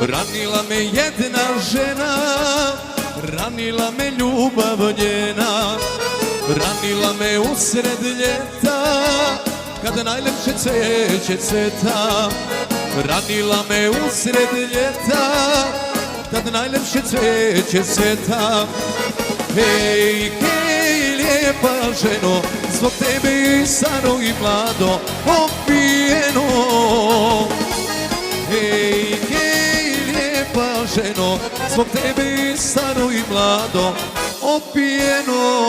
Ranila me jedna žena, ranila me ljubav njena, ranila me usred ljeta, kada najlepše cveće cveta. Ranila me usred ljeta, kad najlepše cveće cveta. Hej, hej, lijepa ženo, zbog tebe i staro i mlado opijeno. Hej, hej, lijepa ženo, zbog tebe i staro i mlado opijeno.